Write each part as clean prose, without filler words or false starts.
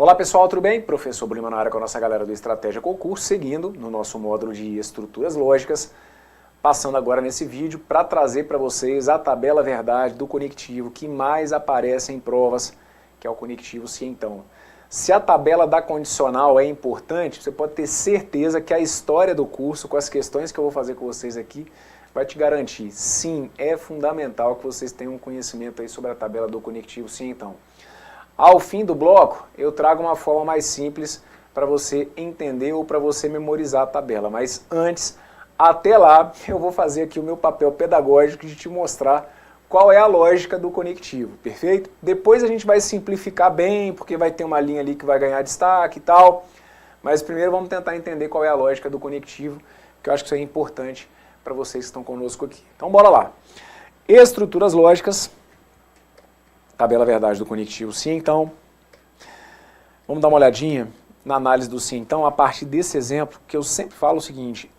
Olá pessoal, tudo bem? Professor Bruno na área com a nossa galera do Estratégia Concurso, seguindo no nosso módulo de estruturas lógicas, passando agora nesse vídeo para trazer para vocês a tabela verdade do conectivo que mais aparece em provas, que é o conectivo se então. Se a tabela da condicional é importante, você pode ter certeza que a história do curso, com as questões que eu vou fazer com vocês aqui, vai te garantir. Sim, é fundamental que vocês tenham um conhecimento aí sobre a tabela do conectivo se então. Ao fim do bloco, eu trago uma forma mais simples para você entender ou para você memorizar a tabela. Mas antes, até lá, eu vou fazer aqui o meu papel pedagógico de te mostrar qual é a lógica do conectivo, perfeito? Depois a gente vai simplificar bem, porque vai ter uma linha ali que vai ganhar destaque e tal. Mas primeiro vamos tentar entender qual é a lógica do conectivo, que eu acho que isso é importante para vocês que estão conosco aqui. Então bora lá. Estruturas lógicas. Tabela verdade do conectivo sim, então. Vamos dar uma olhadinha na análise do sim, então, a partir desse exemplo, que eu sempre falo o seguinte,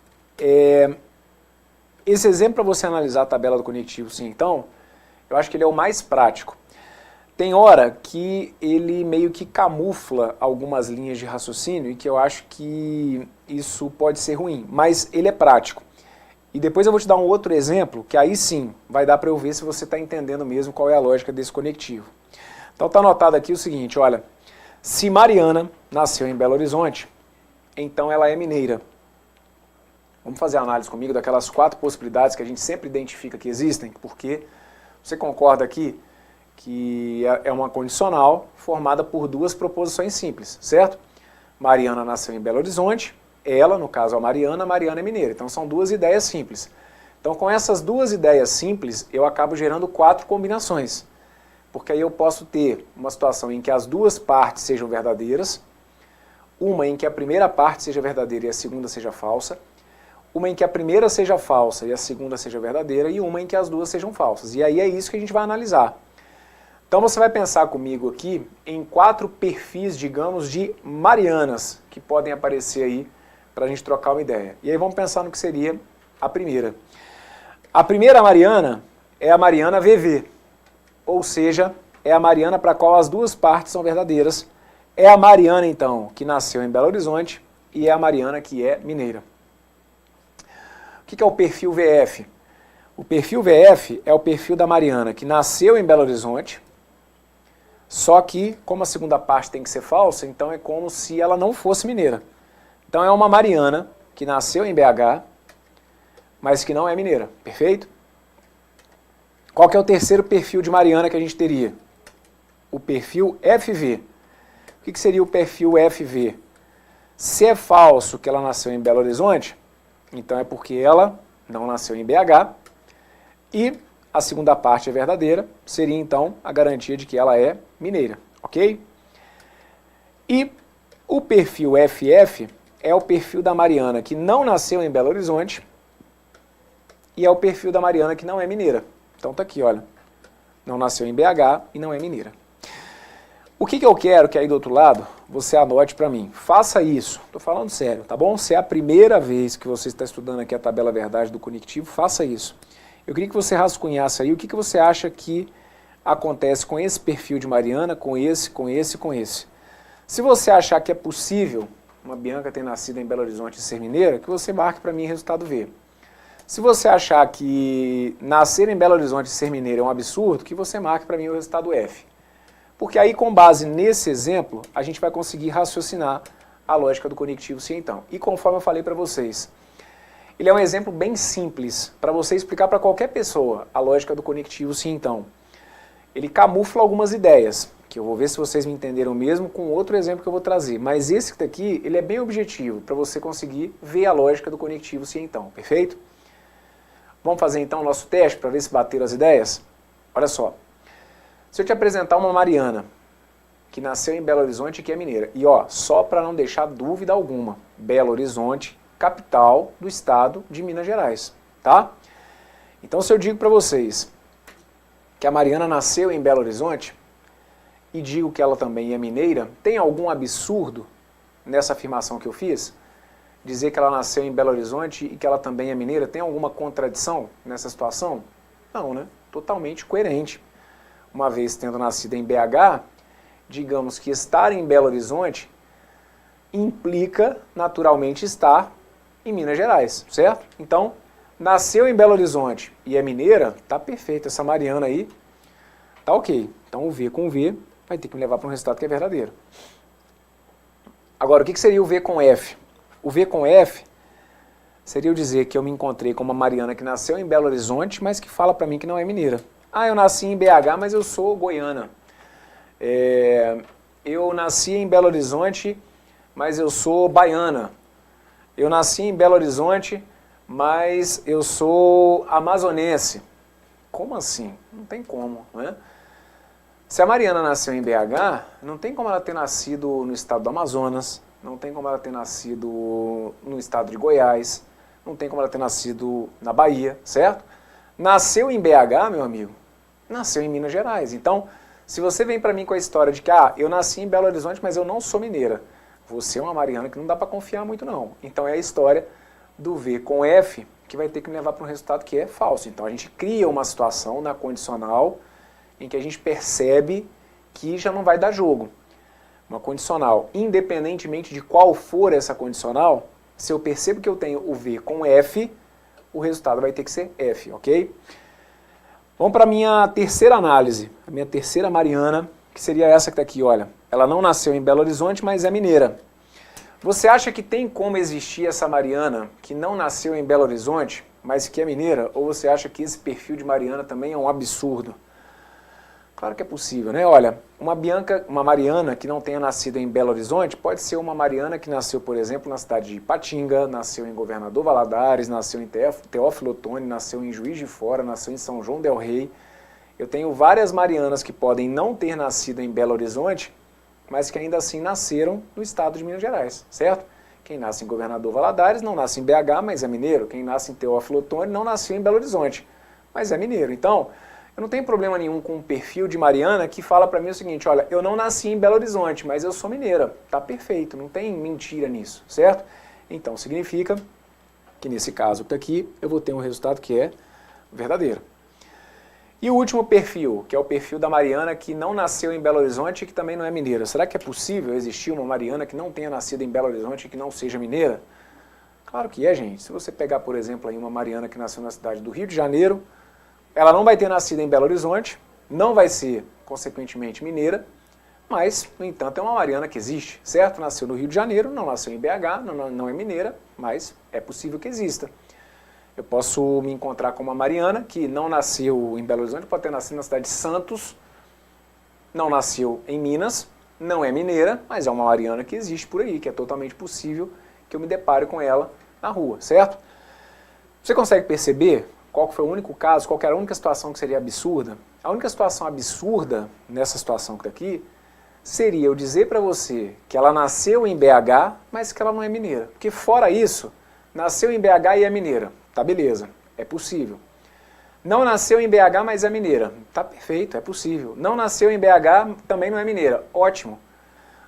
esse exemplo para você analisar a tabela do conectivo sim, então, eu acho que ele é o mais prático. Tem hora que ele meio que camufla algumas linhas de raciocínio e que eu acho que isso pode ser ruim, mas ele é prático. E depois eu vou te dar um outro exemplo, que aí sim vai dar para eu ver se você está entendendo mesmo qual é a lógica desse conectivo. Então está anotado aqui o seguinte, olha, se Mariana nasceu em Belo Horizonte, então ela é mineira. Vamos fazer a análise comigo daquelas 4 possibilidades que a gente sempre identifica que existem, porque você concorda aqui que é uma condicional formada por 2 proposições simples, certo? Mariana nasceu em Belo Horizonte, ela, no caso a Mariana é mineira. Então são 2 ideias simples. Então com essas 2 ideias simples, eu acabo gerando 4 combinações. Porque aí eu posso ter uma situação em que as 2 partes sejam verdadeiras, uma em que a primeira parte seja verdadeira e a segunda seja falsa, uma em que a primeira seja falsa e a segunda seja verdadeira, e uma em que as 2 sejam falsas. E aí é isso que a gente vai analisar. Então você vai pensar comigo aqui em 4 perfis, digamos, de Marianas, que podem aparecer aí para a gente trocar uma ideia. E aí vamos pensar no que seria a primeira. A primeira Mariana é a Mariana VV, ou seja, é a Mariana para a qual as 2 partes são verdadeiras. É a Mariana, então, que nasceu em Belo Horizonte e é a Mariana que é mineira. O que é o perfil VF? O perfil VF é o perfil da Mariana que nasceu em Belo Horizonte, só que, como a segunda parte tem que ser falsa, então é como se ela não fosse mineira. Então é uma Mariana que nasceu em BH, mas que não é mineira, perfeito? Qual que é o terceiro perfil de Mariana que a gente teria? O perfil FV. O que seria o perfil FV? Se é falso que ela nasceu em Belo Horizonte, então é porque ela não nasceu em BH, e a segunda parte é verdadeira, seria então a garantia de que ela é mineira, ok? E o perfil FF é o perfil da Mariana que não nasceu em Belo Horizonte e é o perfil da Mariana que não é mineira. Então tá aqui, olha, não nasceu em BH e não é mineira. O que eu quero que aí do outro lado você anote para mim? Faça isso, tô falando sério, tá bom? Se é a primeira vez que você está estudando aqui a tabela verdade do conectivo, faça isso. Eu queria que você rascunhasse aí o que você acha que acontece com esse perfil de Mariana, com esse, com esse e com esse. Se você achar que é possível uma Bianca ter nascido em Belo Horizonte e ser mineira, que você marque para mim resultado V. Se você achar que nascer em Belo Horizonte e ser mineira é um absurdo, que você marque para mim o resultado F. Porque aí, com base nesse exemplo, a gente vai conseguir raciocinar a lógica do conectivo sim então. E conforme eu falei para vocês, ele é um exemplo bem simples para você explicar para qualquer pessoa a lógica do conectivo sim então. Ele camufla algumas ideias, que eu vou ver se vocês me entenderam mesmo com outro exemplo que eu vou trazer. Mas esse daqui, ele é bem objetivo, para você conseguir ver a lógica do conectivo sim então, perfeito? Vamos fazer então o nosso teste para ver se bateram as ideias? Olha só, se eu te apresentar uma Mariana, que nasceu em Belo Horizonte e que é mineira, e ó, só para não deixar dúvida alguma, Belo Horizonte, capital do estado de Minas Gerais, tá? Então se eu digo para vocês que a Mariana nasceu em Belo Horizonte, e digo que ela também é mineira, tem algum absurdo nessa afirmação que eu fiz? Dizer que ela nasceu em Belo Horizonte e que ela também é mineira, tem alguma contradição nessa situação? Não, né? Totalmente coerente. Uma vez tendo nascido em BH, digamos que estar em Belo Horizonte implica naturalmente estar em Minas Gerais, certo? Então, nasceu em Belo Horizonte e é mineira, tá perfeito, essa Mariana aí, tá ok. Então o V com V vai ter que me levar para um resultado que é verdadeiro. Agora, o que seria o V com F? O V com F seria eu dizer que eu me encontrei com uma Mariana que nasceu em Belo Horizonte, mas que fala para mim que não é mineira. Ah, eu nasci em BH, mas eu sou goiana. Eu nasci em Belo Horizonte, mas eu sou baiana. Eu nasci em Belo Horizonte, mas eu sou amazonense. Como assim? Não tem como, né? Se a Mariana nasceu em BH, não tem como ela ter nascido no estado do Amazonas, não tem como ela ter nascido no estado de Goiás, não tem como ela ter nascido na Bahia, certo? Nasceu em BH, meu amigo, nasceu em Minas Gerais. Então, se você vem para mim com a história de que eu nasci em Belo Horizonte, mas eu não sou mineira, você é uma Mariana que não dá para confiar muito não. Então é a história do V com F que vai ter que me levar para um resultado que é falso. Então a gente cria uma situação na condicional em que a gente percebe que já não vai dar jogo. Uma condicional, independentemente de qual for essa condicional, se eu percebo que eu tenho o V com F, o resultado vai ter que ser F, ok? Vamos para a minha terceira análise, a minha terceira Mariana, que seria essa que está aqui, olha. Ela não nasceu em Belo Horizonte, mas é mineira. Você acha que tem como existir essa Mariana que não nasceu em Belo Horizonte, mas que é mineira? Ou você acha que esse perfil de Mariana também é um absurdo? Claro que é possível, né? Olha, uma Mariana que não tenha nascido em Belo Horizonte pode ser uma Mariana que nasceu, por exemplo, na cidade de Ipatinga, nasceu em Governador Valadares, nasceu em Teófilo Otoni, nasceu em Juiz de Fora, nasceu em São João del Rei. Eu tenho várias Marianas que podem não ter nascido em Belo Horizonte, mas que ainda assim nasceram no estado de Minas Gerais, certo? Quem nasce em Governador Valadares não nasce em BH, mas é mineiro. Quem nasce em Teófilo Otoni não nasceu em Belo Horizonte, mas é mineiro. Então, eu não tenho problema nenhum com um perfil de Mariana que fala para mim o seguinte, olha, eu não nasci em Belo Horizonte, mas eu sou mineira. Tá perfeito, não tem mentira nisso, certo? Então, significa que nesse caso aqui, eu vou ter um resultado que é verdadeiro. E o último perfil, que é o perfil da Mariana que não nasceu em Belo Horizonte e que também não é mineira. Será que é possível existir uma Mariana que não tenha nascido em Belo Horizonte e que não seja mineira? Claro que é, gente. Se você pegar, por exemplo, aí uma Mariana que nasceu na cidade do Rio de Janeiro, ela não vai ter nascido em Belo Horizonte, não vai ser, consequentemente, mineira, mas, no entanto, é uma Mariana que existe, certo? Nasceu no Rio de Janeiro, não nasceu em BH, não é mineira, mas é possível que exista. Eu posso me encontrar com uma Mariana que não nasceu em Belo Horizonte, pode ter nascido na cidade de Santos, não nasceu em Minas, não é mineira, mas é uma Mariana que existe por aí, que é totalmente possível que eu me depare com ela na rua, certo? Você consegue perceber qual foi o único caso, qual era a única situação que seria absurda? A única situação absurda nessa situação que está aqui seria eu dizer para você que ela nasceu em BH, mas que ela não é mineira. Porque fora isso, nasceu em BH e é mineira. Tá, beleza, é possível. Não nasceu em BH, mas é mineira. Tá perfeito, é possível. Não nasceu em BH, também não é mineira. Ótimo.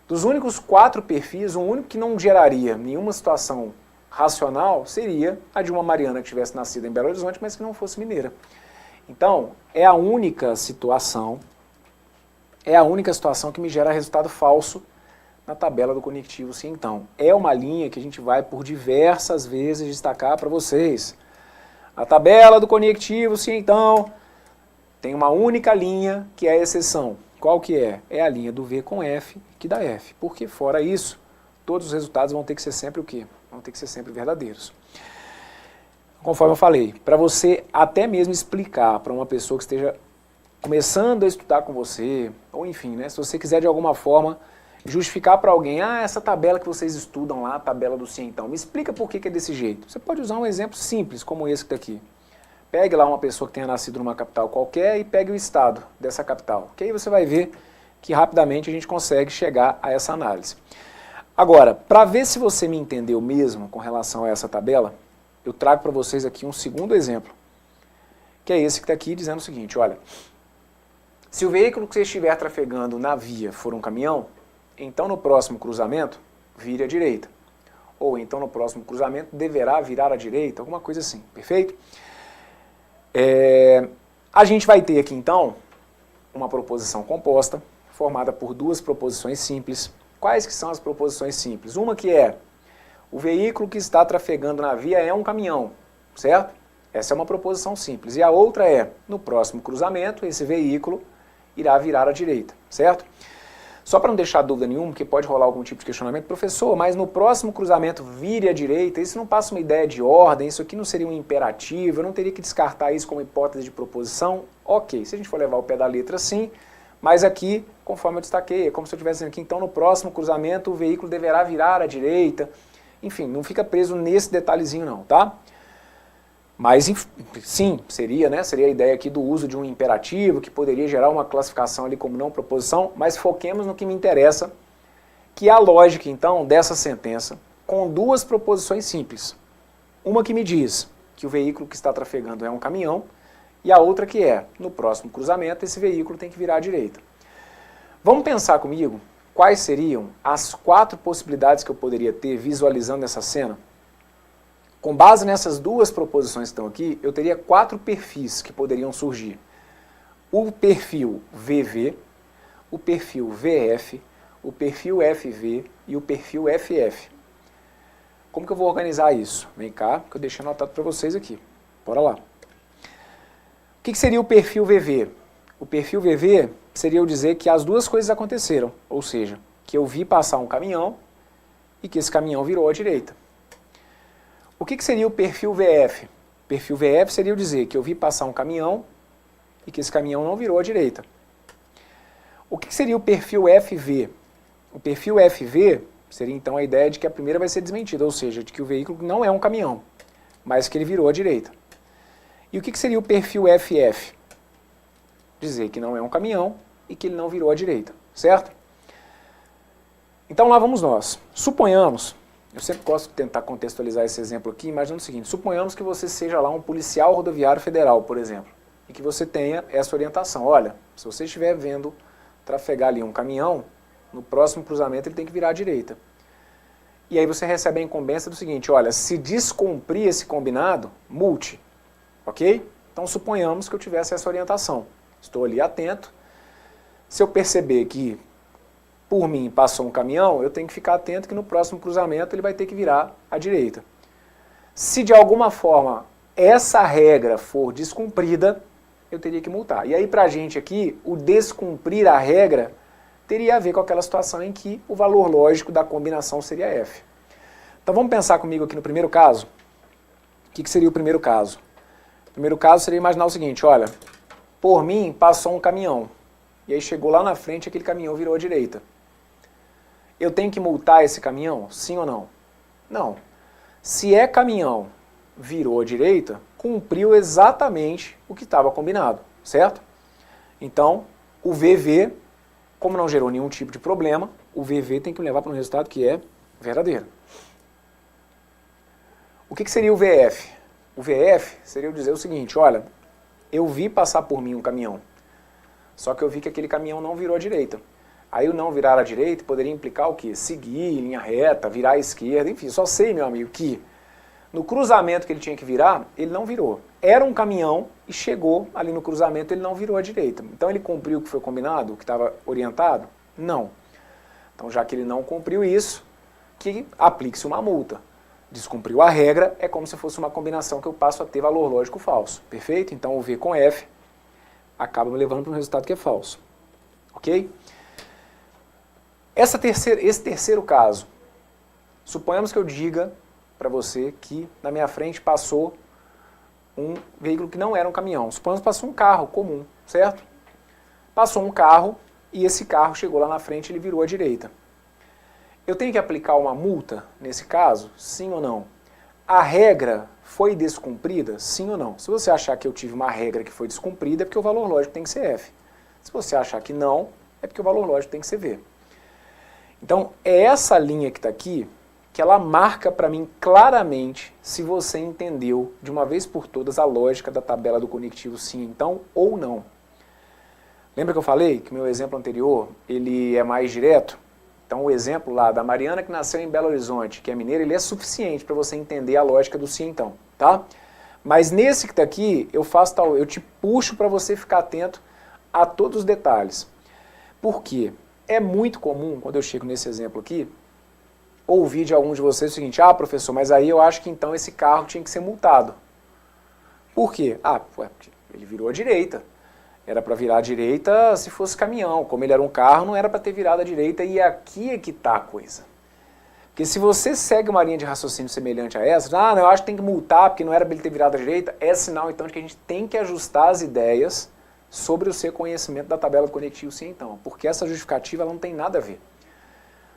Dos únicos 4 perfis, o único que não geraria nenhuma situação racional seria a de uma Mariana que tivesse nascido em Belo Horizonte, mas que não fosse mineira. Então, é a única situação que me gera resultado falso na tabela do conectivo sim então. É uma linha que a gente vai por diversas vezes destacar para vocês. A tabela do conectivo sim então tem uma única linha que é a exceção. Qual que é? É a linha do V com F que dá F. Porque fora isso, todos os resultados vão ter que ser sempre o quê? Vão ter que ser sempre verdadeiros. Conforme eu falei, para você até mesmo explicar para uma pessoa que esteja começando a estudar com você, ou enfim, né, se você quiser de alguma forma justificar para alguém, essa tabela que vocês estudam lá, a tabela do sim então, me explica por que é desse jeito. Você pode usar um exemplo simples, como esse que está aqui. Pegue lá uma pessoa que tenha nascido numa capital qualquer e pegue o estado dessa capital. Que aí você vai ver que rapidamente a gente consegue chegar a essa análise. Agora, para ver se você me entendeu mesmo com relação a essa tabela, eu trago para vocês aqui um segundo exemplo, que é esse que está aqui dizendo o seguinte, olha, se o veículo que você estiver trafegando na via for um caminhão, então no próximo cruzamento, vire à direita. Ou então no próximo cruzamento deverá virar à direita, alguma coisa assim, perfeito? A gente vai ter aqui então uma proposição composta, formada por duas proposições simples. Quais que são as proposições simples? Uma que é, o veículo que está trafegando na via é um caminhão, certo? Essa é uma proposição simples. E a outra é, no próximo cruzamento, esse veículo irá virar à direita, certo? Só para não deixar dúvida nenhuma, porque pode rolar algum tipo de questionamento, professor, mas no próximo cruzamento vire à direita, isso não passa uma ideia de ordem, isso aqui não seria um imperativo, eu não teria que descartar isso como hipótese de proposição? Ok, se a gente for levar o pé da letra, sim, mas aqui, conforme eu destaquei, é como se eu estivesse dizendo aqui, então no próximo cruzamento o veículo deverá virar à direita, enfim, não fica preso nesse detalhezinho não, tá? Mas, sim, seria a ideia aqui do uso de um imperativo, que poderia gerar uma classificação ali como não proposição, mas foquemos no que me interessa, que é a lógica, então, dessa sentença, com duas proposições simples. Uma que me diz que o veículo que está trafegando é um caminhão, e a outra que é, no próximo cruzamento, esse veículo tem que virar à direita. Vamos pensar comigo quais seriam as 4 possibilidades que eu poderia ter visualizando essa cena? Com base nessas duas proposições que estão aqui, eu teria 4 perfis que poderiam surgir. O perfil VV, o perfil VF, o perfil FV e o perfil FF. Como que eu vou organizar isso? Vem cá, que eu deixei anotado para vocês aqui. Bora lá. O que seria o perfil VV? O perfil VV seria eu dizer que as duas coisas aconteceram, ou seja, que eu vi passar um caminhão e que esse caminhão virou à direita. O que seria o perfil VF? O perfil VF seria eu dizer que eu vi passar um caminhão e que esse caminhão não virou à direita. O que seria o perfil FV? O perfil FV seria então a ideia de que a primeira vai ser desmentida, ou seja, de que o veículo não é um caminhão, mas que ele virou à direita. E o que seria o perfil FF? Dizer que não é um caminhão e que ele não virou à direita, certo? Então lá vamos nós. Suponhamos, eu sempre gosto de tentar contextualizar esse exemplo aqui, imaginando o seguinte, suponhamos que você seja lá um policial rodoviário federal, por exemplo, e que você tenha essa orientação. Olha, se você estiver vendo trafegar ali um caminhão, no próximo cruzamento ele tem que virar à direita. E aí você recebe a incumbência do seguinte, olha, se descumprir esse combinado, multe, ok? Então suponhamos que eu tivesse essa orientação. Estou ali atento. Se eu perceber que por mim passou um caminhão, eu tenho que ficar atento que no próximo cruzamento ele vai ter que virar à direita. Se de alguma forma essa regra for descumprida, eu teria que multar. E aí pra gente aqui, o descumprir a regra teria a ver com aquela situação em que o valor lógico da combinação seria F. Então vamos pensar comigo aqui no primeiro caso. O que seria o primeiro caso? O primeiro caso seria imaginar o seguinte, olha, por mim passou um caminhão, e aí chegou lá na frente, aquele caminhão virou à direita. Eu tenho que multar esse caminhão? Sim ou não? Não. Se é caminhão, virou à direita, cumpriu exatamente o que estava combinado, certo? Então, o VV, como não gerou nenhum tipo de problema, o VV tem que me levar para um resultado que é verdadeiro. O que seria o VF? O VF seria eu dizer o seguinte, olha, eu vi passar por mim um caminhão, só que eu vi que aquele caminhão não virou à direita. Aí o não virar à direita poderia implicar o quê? Seguir em linha reta, virar à esquerda, enfim, só sei, meu amigo, que no cruzamento que ele tinha que virar, ele não virou. Era um caminhão e chegou ali no cruzamento, ele não virou à direita. Então ele cumpriu o que foi combinado, o que estava orientado? Não. Então já que ele não cumpriu isso, que aplique-se uma multa. Descumpriu a regra, é como se fosse uma combinação que eu passo a ter valor lógico falso. Perfeito? Então o V com F acaba me levando para um resultado que é falso. Ok? Esse terceiro caso, suponhamos que eu diga para você que na minha frente passou um veículo que não era um caminhão. Suponhamos que passou um carro comum, certo? Passou um carro e esse carro chegou lá na frente e ele virou à direita. Eu tenho que aplicar uma multa nesse caso? Sim ou não? A regra foi descumprida? Sim ou não? Se você achar que eu tive uma regra que foi descumprida, é porque o valor lógico tem que ser F. Se você achar que não, é porque o valor lógico tem que ser V. Então, é essa linha que está aqui que ela marca para mim claramente se você entendeu de uma vez por todas a lógica da tabela do conectivo sim, então, ou não. Lembra que eu falei que o meu exemplo anterior ele é mais direto? Então o exemplo lá da Mariana que nasceu em Belo Horizonte, que é mineira, ele é suficiente para você entender a lógica do sim então, tá? Mas nesse que está aqui, eu te puxo para você ficar atento a todos os detalhes. Por quê? É muito comum, quando eu chego nesse exemplo aqui, ouvir de algum de vocês o seguinte: ah, professor, mas aí eu acho que então esse carro tinha que ser multado. Por quê? Ah, ele virou à direita. Era para virar à direita se fosse caminhão. Como ele era um carro, não era para ter virado à direita, e aqui é que está a coisa. Porque se você segue uma linha de raciocínio semelhante a essa, não, eu acho que tem que multar porque não era para ele ter virado à direita, é sinal então de que a gente tem que ajustar as ideias sobre o seu conhecimento da tabela do conectivo sim então, porque essa justificativa ela não tem nada a ver.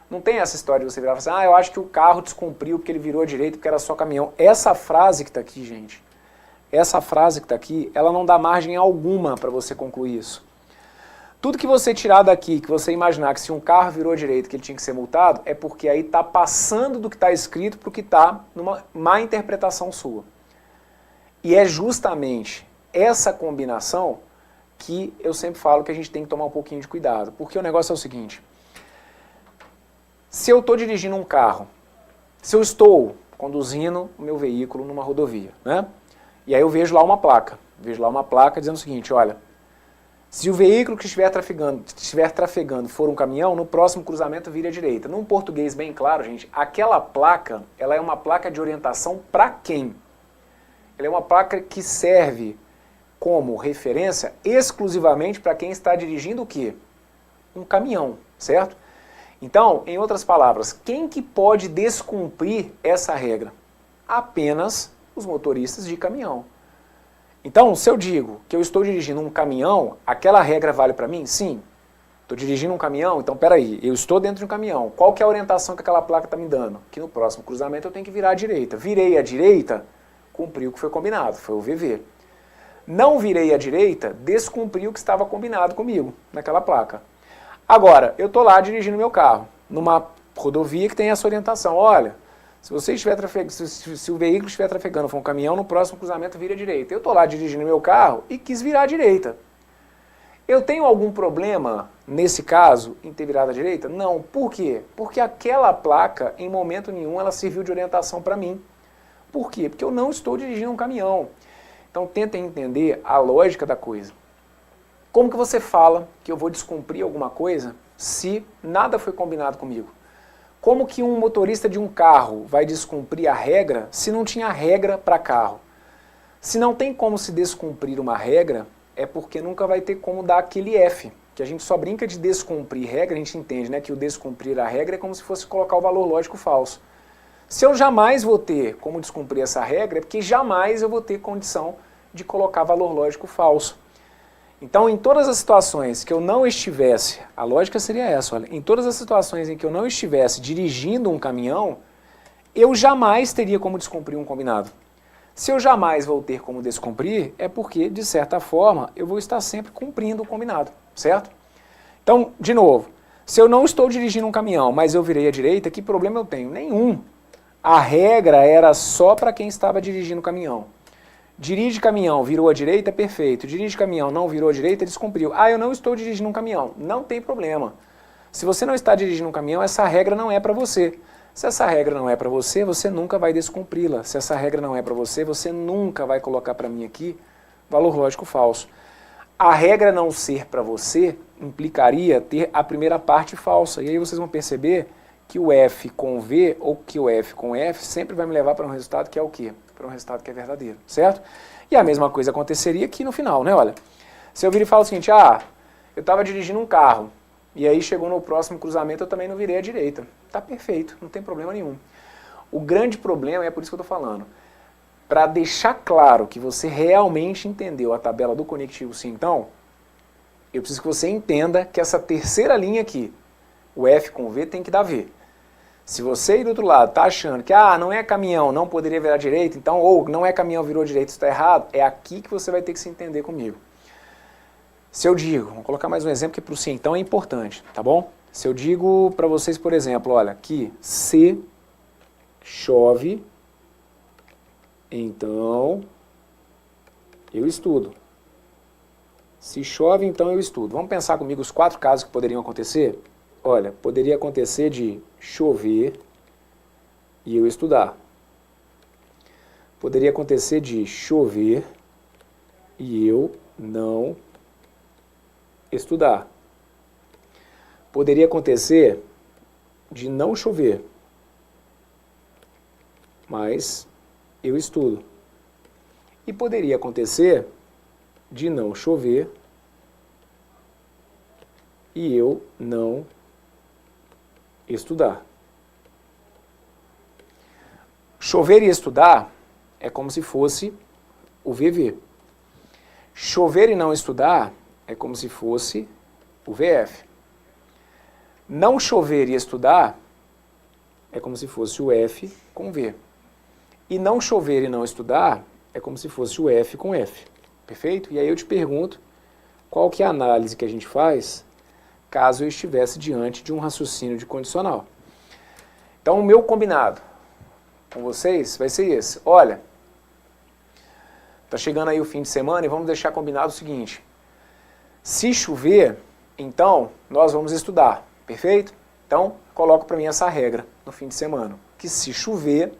Não tem essa história de você virar e falar assim, eu acho que o carro descumpriu porque ele virou à direita porque era só caminhão. Essa frase que está aqui, gente, essa frase que está aqui, ela não dá margem alguma para você concluir isso. Tudo que você tirar daqui, que você imaginar que se um carro virou à direita que ele tinha que ser multado, é porque aí está passando do que está escrito para o que está numa má interpretação sua. E é justamente essa combinação que eu sempre falo que a gente tem que tomar um pouquinho de cuidado. Porque o negócio é o seguinte: se eu estou dirigindo um carro, se eu estou conduzindo o meu veículo numa rodovia, né? E aí eu vejo lá uma placa dizendo o seguinte, olha, se o veículo que estiver trafegando for um caminhão, no próximo cruzamento vire à direita. Num português bem claro, gente, aquela placa, ela é uma placa de orientação para quem? Ela é uma placa que serve como referência exclusivamente para quem está dirigindo o quê? Um caminhão, certo? Então, em outras palavras, quem que pode descumprir essa regra? Apenas os motoristas de caminhão. Então, se eu digo que eu estou dirigindo um caminhão, aquela regra vale para mim? Sim. Estou dirigindo um caminhão, então peraí, eu estou dentro de um caminhão. Qual que é a orientação que aquela placa está me dando? Que no próximo cruzamento eu tenho que virar à direita. Virei à direita, cumpri o que foi combinado, foi o VV. Não virei à direita, descumpri o que estava combinado comigo naquela placa. Agora, eu estou lá dirigindo meu carro, numa rodovia que tem essa orientação. Olha, se você estiver se o veículo estiver trafegando for um caminhão, no próximo cruzamento vira à direita. Eu estou lá dirigindo meu carro e quis virar à direita. Eu tenho algum problema, nesse caso, em ter virado à direita? Não. Por quê? Porque aquela placa, em momento nenhum, ela serviu de orientação para mim. Por quê? Porque eu não estou dirigindo um caminhão. Então tentem entender a lógica da coisa. Como que você fala que eu vou descumprir alguma coisa se nada foi combinado comigo? Como que um motorista de um carro vai descumprir a regra se não tinha regra para carro? Se não tem como se descumprir uma regra, é porque nunca vai ter como dar aquele F, que a gente só brinca de descumprir regra, a gente entende, né, que o descumprir a regra é como se fosse colocar o valor lógico falso. Se eu jamais vou ter como descumprir essa regra, é porque jamais eu vou ter condição de colocar valor lógico falso. Então, em todas as situações que eu não estivesse, a lógica seria essa, olha, em todas as situações em que eu não estivesse dirigindo um caminhão, eu jamais teria como descumprir um combinado. Se eu jamais vou ter como descumprir, é porque, de certa forma, eu vou estar sempre cumprindo o combinado, certo? Então, de novo, se eu não estou dirigindo um caminhão, mas eu virei à direita, que problema eu tenho? Nenhum. A regra era só para quem estava dirigindo o caminhão. Dirige caminhão, virou à direita, perfeito. Dirige caminhão, não virou à direita, descumpriu. Ah, eu não estou dirigindo um caminhão. Não tem problema. Se você não está dirigindo um caminhão, essa regra não é para você. Se essa regra não é para você, você nunca vai descumpri-la. Se essa regra não é para você, você nunca vai colocar para mim aqui valor lógico falso. A regra não ser para você implicaria ter a primeira parte falsa. E aí vocês vão perceber que o F com V ou que o F com F sempre vai me levar para um resultado que é o quê? Para um resultado que é verdadeiro, certo? E a mesma coisa aconteceria aqui no final, né? Olha, se eu vir e falo o seguinte, eu estava dirigindo um carro, e aí chegou no próximo cruzamento, eu também não virei à direita. Tá perfeito, não tem problema nenhum. O grande problema, é por isso que eu estou falando, para deixar claro que você realmente entendeu a tabela do conectivo sim, então, eu preciso que você entenda que essa terceira linha aqui, o F com V tem que dar V. Se você aí do outro lado está achando que não é caminhão, não poderia virar direita, então, ou não é caminhão, virou direita, isso está errado, é aqui que você vai ter que se entender comigo. Se eu digo, vamos colocar mais um exemplo que para o sim então é importante, tá bom? Se eu digo para vocês, por exemplo, olha, que se chove, então eu estudo. Se chove, então eu estudo. Vamos pensar comigo os 4 casos que poderiam acontecer? Olha, poderia acontecer de chover e eu estudar. Poderia acontecer de chover e eu não estudar. Poderia acontecer de não chover, mas eu estudo. E poderia acontecer de não chover e eu não estudar. Chover e estudar é como se fosse o VV. Chover e não estudar é como se fosse o VF. Não chover e estudar é como se fosse o F com V. E não chover e não estudar é como se fosse o F com F. Perfeito? E aí eu te pergunto, qual que é a análise que a gente faz caso eu estivesse diante de um raciocínio de condicional? Então o meu combinado com vocês vai ser esse. Olha, tá chegando aí o fim de semana e vamos deixar combinado o seguinte. Se chover, então nós vamos estudar. Perfeito? Então, coloco para mim essa regra no fim de semana, que se chover,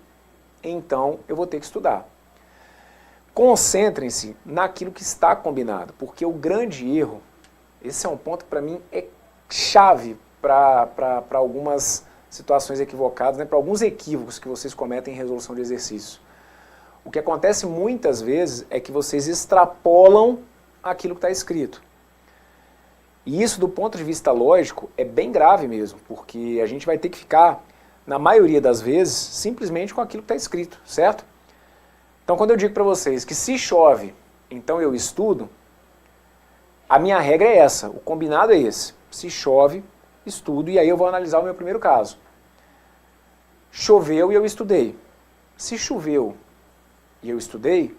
então eu vou ter que estudar. Concentrem-se naquilo que está combinado, porque o grande erro, esse é um ponto que para mim é chave para algumas situações equivocadas, né, para alguns equívocos que vocês cometem em resolução de exercício. O que acontece muitas vezes é que vocês extrapolam aquilo que está escrito. E isso, do ponto de vista lógico, é bem grave mesmo, porque a gente vai ter que ficar, na maioria das vezes, simplesmente com aquilo que está escrito, certo? Então, quando eu digo para vocês que se chove, então eu estudo, a minha regra é essa, o combinado é esse. Se chove, estudo, e aí eu vou analisar o meu primeiro caso. Choveu e eu estudei. Se choveu e eu estudei,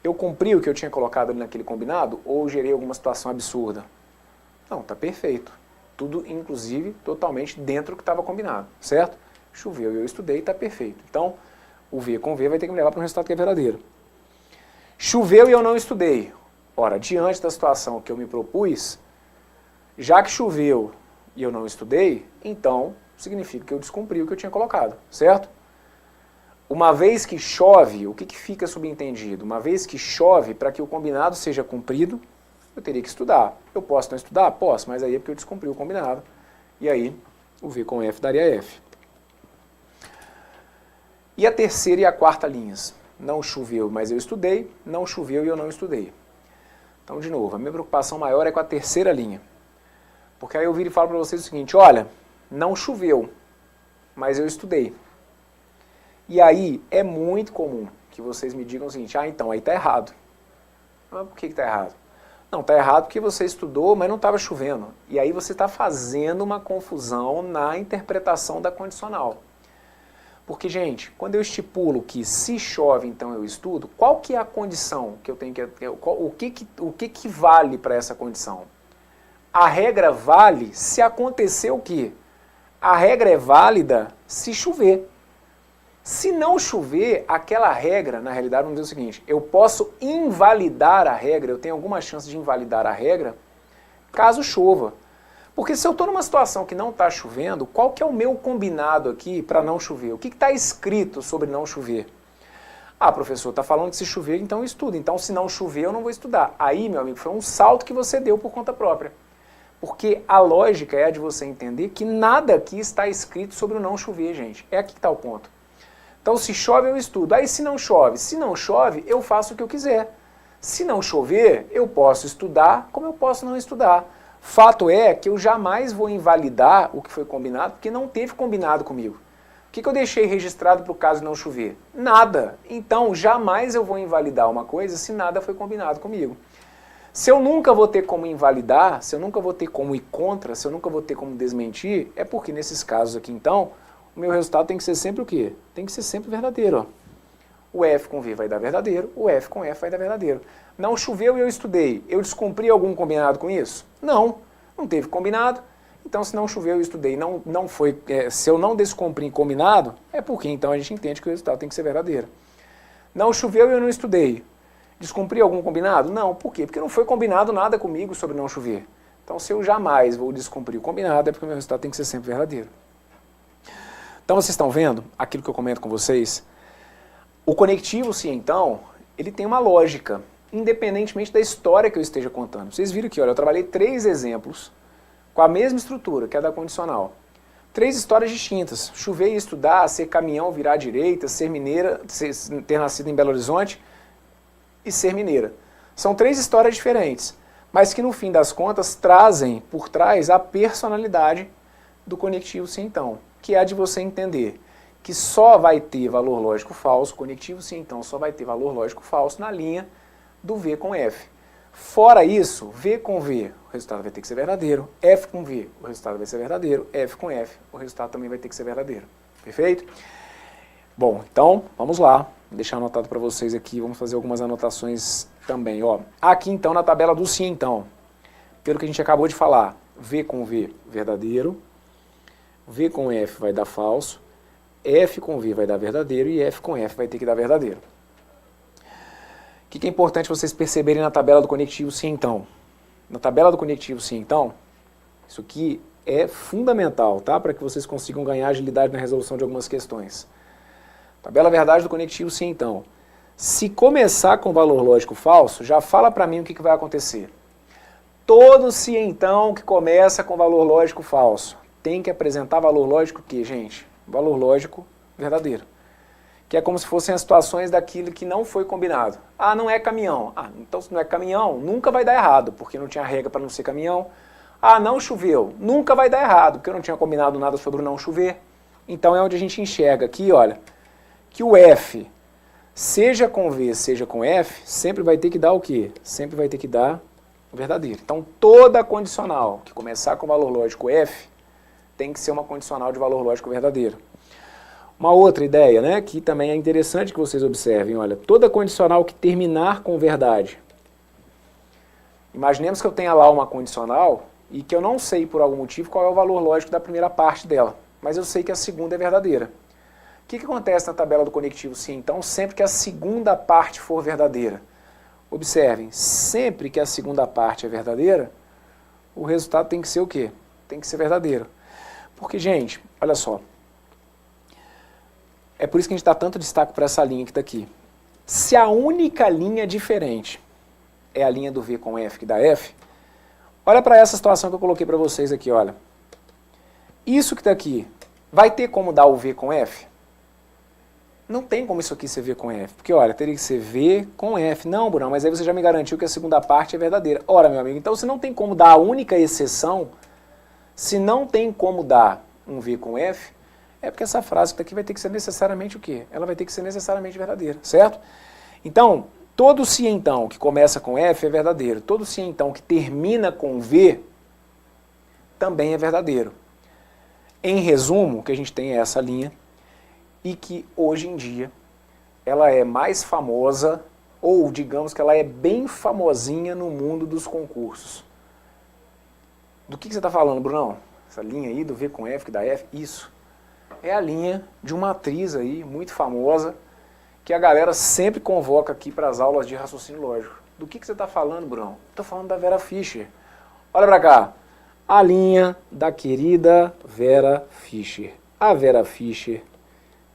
eu cumpri o que eu tinha colocado ali naquele combinado ou gerei alguma situação absurda? Não, tá perfeito. Tudo, inclusive, totalmente dentro do que estava combinado, certo? Choveu e eu estudei, tá perfeito. Então, o V com V vai ter que me levar para um resultado que é verdadeiro. Choveu e eu não estudei. Ora, diante da situação que eu me propus, já que choveu e eu não estudei, então significa que eu descumpri o que eu tinha colocado, certo? Uma vez que chove, o que fica subentendido? Uma vez que chove, para que o combinado seja cumprido, eu teria que estudar. Eu posso não estudar? Posso, mas aí é porque eu descumpri o combinado. E aí, o V com F daria F. E a terceira e a quarta linhas? Não choveu, mas eu estudei. Não choveu e eu não estudei. Então, de novo, a minha preocupação maior é com a terceira linha. Porque aí eu viro e falo para vocês o seguinte, olha, não choveu, mas eu estudei. E aí, é muito comum que vocês me digam o seguinte, então, aí está errado. Mas por que está errado? Não, está errado porque você estudou, mas não estava chovendo. E aí você está fazendo uma confusão na interpretação da condicional. Porque, gente, quando eu estipulo que se chove, então eu estudo, qual que é a condição que eu tenho que... O que vale para essa condição? A regra vale se acontecer o quê? A regra é válida se chover. Se não chover, aquela regra, na realidade, vamos dizer o seguinte, eu posso invalidar a regra, eu tenho alguma chance de invalidar a regra, caso chova. Porque se eu estou numa situação que não está chovendo, qual que é o meu combinado aqui para não chover? O que está escrito sobre não chover? Ah, professor, está falando que se chover, então eu estudo. Então, se não chover, eu não vou estudar. Aí, meu amigo, foi um salto que você deu por conta própria. Porque a lógica é a de você entender que nada aqui está escrito sobre o não chover, gente. É aqui que está o ponto. Então, se chove, eu estudo. Aí, se não chove, eu faço o que eu quiser. Se não chover, eu posso estudar, como eu posso não estudar. Fato é que eu jamais vou invalidar o que foi combinado, porque não teve combinado comigo. O que eu deixei registrado para o caso de não chover? Nada. Então, jamais eu vou invalidar uma coisa se nada foi combinado comigo. Se eu nunca vou ter como invalidar, se eu nunca vou ter como ir contra, se eu nunca vou ter como desmentir, é porque nesses casos aqui, então, o meu resultado tem que ser sempre o quê? Tem que ser sempre verdadeiro. Ó. O F com V vai dar verdadeiro, o F com F vai dar verdadeiro. Não choveu e eu estudei. Eu descumpri algum combinado com isso? Não, não teve combinado. Então, se não choveu e eu estudei, não foi, se eu não descumpri combinado, é porque então a gente entende que o resultado tem que ser verdadeiro. Não choveu e eu não estudei. Descumpri algum combinado? Não. Por quê? Porque não foi combinado nada comigo sobre não chover. Então, se eu jamais vou descumprir o combinado, é porque o meu resultado tem que ser sempre verdadeiro. Então, vocês estão vendo aquilo que eu comento com vocês? O conectivo, sim, então, ele tem uma lógica, independentemente da história que eu esteja contando. Vocês viram aqui, olha, eu trabalhei 3 exemplos com a mesma estrutura, que é da condicional. 3 histórias distintas. Chover e estudar, ser caminhão, virar à direita, ser mineira, ter nascido em Belo Horizonte e ser mineira. São 3 histórias diferentes, mas que no fim das contas trazem por trás a personalidade do conectivo sim então, que é a de você entender que só vai ter valor lógico falso, conectivo sim então só vai ter valor lógico falso na linha do V com F. Fora isso, V com V, o resultado vai ter que ser verdadeiro, F com V, o resultado vai ser verdadeiro, F com F, o resultado também vai ter que ser verdadeiro. Perfeito? Bom, então, vamos lá. Vou deixar anotado para vocês aqui, vamos fazer algumas anotações também. Ó. Aqui então, na tabela do sim então, pelo que a gente acabou de falar, V com V, verdadeiro, V com F vai dar falso, F com V vai dar verdadeiro e F com F vai ter que dar verdadeiro. O que é importante vocês perceberem na tabela do conectivo sim então? Na tabela do conectivo sim então, isso aqui é fundamental, tá? Para que vocês consigam ganhar agilidade na resolução de algumas questões. Tabela verdade do conectivo sim então. Se começar com valor lógico falso, já fala para mim o que vai acontecer. Todo sim então que começa com valor lógico falso tem que apresentar valor lógico o quê, gente? Valor lógico verdadeiro. Que é como se fossem as situações daquilo que não foi combinado. Ah, não é caminhão. Ah, então se não é caminhão, nunca vai dar errado, porque não tinha regra para não ser caminhão. Ah, não choveu. Nunca vai dar errado, porque eu não tinha combinado nada sobre o não chover. Então é onde a gente enxerga aqui, olha, que o F, seja com V, seja com F, sempre vai ter que dar o quê? Sempre vai ter que dar o verdadeiro. Então toda condicional que começar com valor lógico F tem que ser uma condicional de valor lógico verdadeiro. Uma outra ideia, né, que também é interessante que vocês observem, olha, toda condicional que terminar com verdade. Imaginemos que eu tenha lá uma condicional e que eu não sei por algum motivo qual é o valor lógico da primeira parte dela, mas eu sei que a segunda é verdadeira. O que acontece na tabela do conectivo sim, então, sempre que a segunda parte for verdadeira? Observem, sempre que a segunda parte é verdadeira, o resultado tem que ser o quê? Tem que ser verdadeiro. Porque, gente, olha só, é por isso que a gente dá tanto destaque para essa linha que está aqui. Se a única linha diferente é a linha do V com F que dá F, olha para essa situação que eu coloquei para vocês aqui, olha. Isso que está aqui, vai ter como dar o V com F? Não tem como isso aqui ser V com F, porque olha, teria que ser V com F. Não, Bruno, mas aí você já me garantiu que a segunda parte é verdadeira. Ora, meu amigo, então se não tem como dar a única exceção, se não tem como dar um V com F, é porque essa frase que está aqui vai ter que ser necessariamente o quê? Ela vai ter que ser necessariamente verdadeira, certo? Então, todo se então que começa com F é verdadeiro. Todo se então que termina com V também é verdadeiro. Em resumo, o que a gente tem é essa linha e que hoje em dia ela é mais famosa, ou digamos que ela é bem famosinha no mundo dos concursos. Do que você está falando, Brunão? Essa linha aí do V com F que dá F? Isso. É a linha de uma atriz aí, muito famosa, que a galera sempre convoca aqui para as aulas de raciocínio lógico. Do que você está falando, Bruno? Estou falando da Vera Fischer. Olha para cá. A linha da querida Vera Fischer. A Vera Fischer,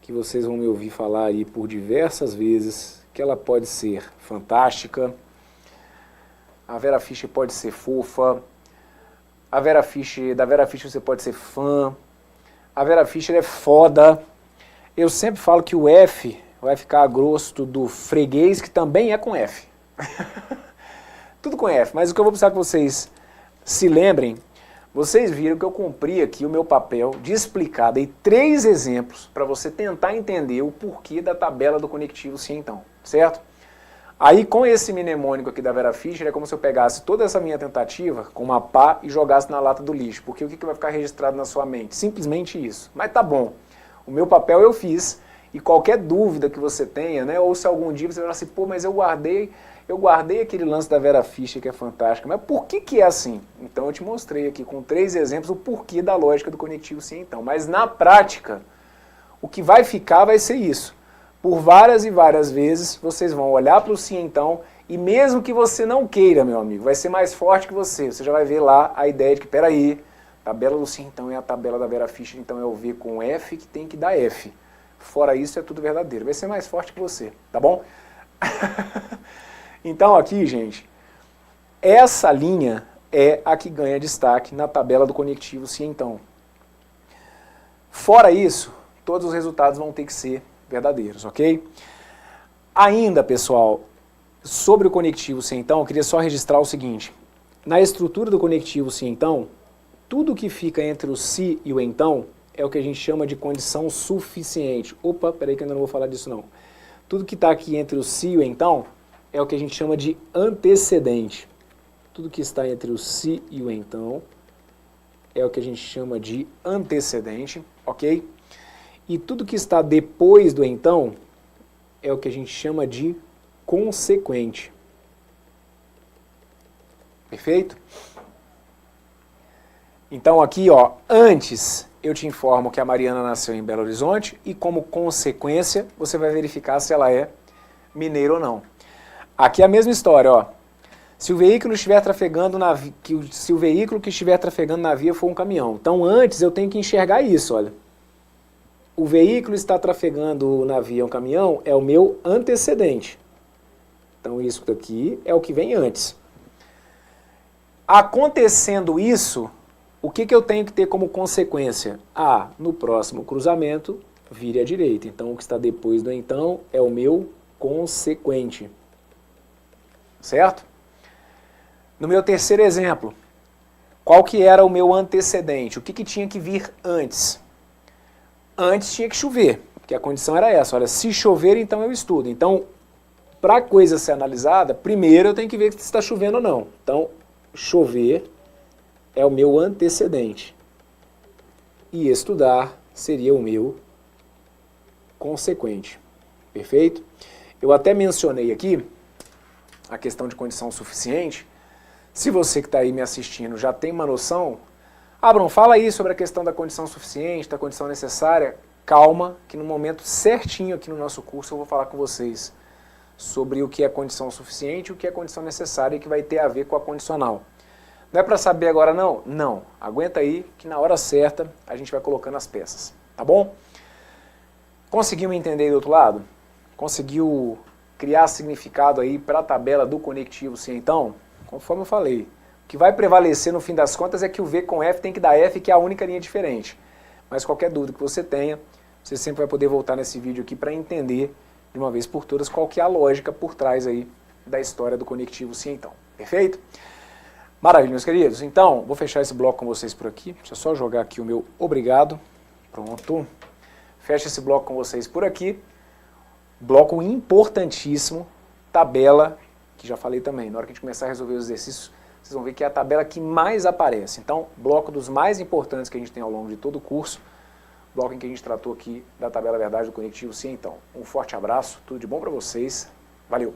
que vocês vão me ouvir falar aí por diversas vezes, que ela pode ser fantástica, a Vera Fischer pode ser fofa, da Vera Fischer você pode ser fã, a Vera Fischer é foda. Eu sempre falo que o F vai ficar a gosto do freguês, que também é com F. Tudo com F, mas o que eu vou precisar que vocês se lembrem, vocês viram que eu cumpri aqui o meu papel de explicar, dei 3 exemplos para você tentar entender o porquê da tabela do conectivo sim então, certo? Aí com esse mnemônico aqui da Vera Fischer é como se eu pegasse toda essa minha tentativa com uma pá e jogasse na lata do lixo, porque o que vai ficar registrado na sua mente? Simplesmente isso. Mas tá bom, o meu papel eu fiz, e qualquer dúvida que você tenha, né, ou se algum dia você vai falar assim, pô, mas eu guardei aquele lance da Vera Fischer que é fantástico, mas por que é assim? Então eu te mostrei aqui com 3 exemplos o porquê da lógica do conectivo sim então, mas na prática, o que vai ficar vai ser isso. Por várias e várias vezes, vocês vão olhar para o sim então, e mesmo que você não queira, meu amigo, vai ser mais forte que você já vai ver lá a ideia de que, peraí, a tabela do sim então é a tabela da Vera Fischer, então é o V com F que tem que dar F. Fora isso é tudo verdadeiro, vai ser mais forte que você, tá bom? Então aqui, gente, essa linha é a que ganha destaque na tabela do conectivo sim então. Fora isso, todos os resultados vão ter que ser verdadeiros, ok? Ainda, pessoal, sobre o conectivo sim então, eu queria só registrar o seguinte. Na estrutura do conectivo sim então, tudo que fica entre o se e o então é o que a gente chama de condição suficiente. Opa, peraí que eu ainda não vou falar disso não. Tudo que está aqui entre o se e o então é o que a gente chama de antecedente. Tudo que está entre o se e o então é o que a gente chama de antecedente, ok? E tudo que está depois do então é o que a gente chama de consequente. Perfeito? Então aqui, ó, antes eu te informo que a Mariana nasceu em Belo Horizonte e como consequência você vai verificar se ela é mineira ou não. Aqui é a mesma história, ó. Se o veículo estiver trafegando se o veículo que estiver trafegando na via for um caminhão. Então antes eu tenho que enxergar isso, olha. O veículo está trafegando na via um caminhão é o meu antecedente. Então isso daqui é o que vem antes. Acontecendo isso, o que eu tenho que ter como consequência? No próximo cruzamento, vire à direita. Então o que está depois do então é o meu consequente. Certo? No meu terceiro exemplo, qual que era o meu antecedente? O que tinha que vir antes? Antes tinha que chover, porque a condição era essa. Olha, se chover, então eu estudo. Então, para a coisa ser analisada, primeiro eu tenho que ver se está chovendo ou não. Então, chover é o meu antecedente. E estudar seria o meu consequente. Perfeito? Eu até mencionei aqui a questão de condição suficiente. Se você que está aí me assistindo já tem uma noção, Bruno, fala aí sobre a questão da condição suficiente, da condição necessária. Calma, que no momento certinho aqui no nosso curso eu vou falar com vocês sobre o que é condição suficiente e o que é condição necessária e que vai ter a ver com a condicional. Não é para saber agora não? Não. Aguenta aí que na hora certa a gente vai colocando as peças, tá bom? Conseguiu me entender do outro lado? Conseguiu criar significado aí para a tabela do conectivo sim então? Conforme eu falei, o que vai prevalecer no fim das contas é que o V com F tem que dar F, que é a única linha diferente. Mas qualquer dúvida que você tenha, você sempre vai poder voltar nesse vídeo aqui para entender de uma vez por todas qual que é a lógica por trás aí da história do conectivo sim então. Perfeito? Maravilha, meus queridos. Então, vou fechar esse bloco com vocês por aqui. Deixa eu só jogar aqui o meu obrigado. Pronto. Fecha esse bloco com vocês por aqui. Bloco importantíssimo, tabela, que já falei também. Na hora que a gente começar a resolver os exercícios, vocês vão ver que é a tabela que mais aparece. Então, bloco dos mais importantes que a gente tem ao longo de todo o curso. Bloco em que a gente tratou aqui da tabela verdade do conectivo sim então. Um forte abraço, tudo de bom para vocês. Valeu!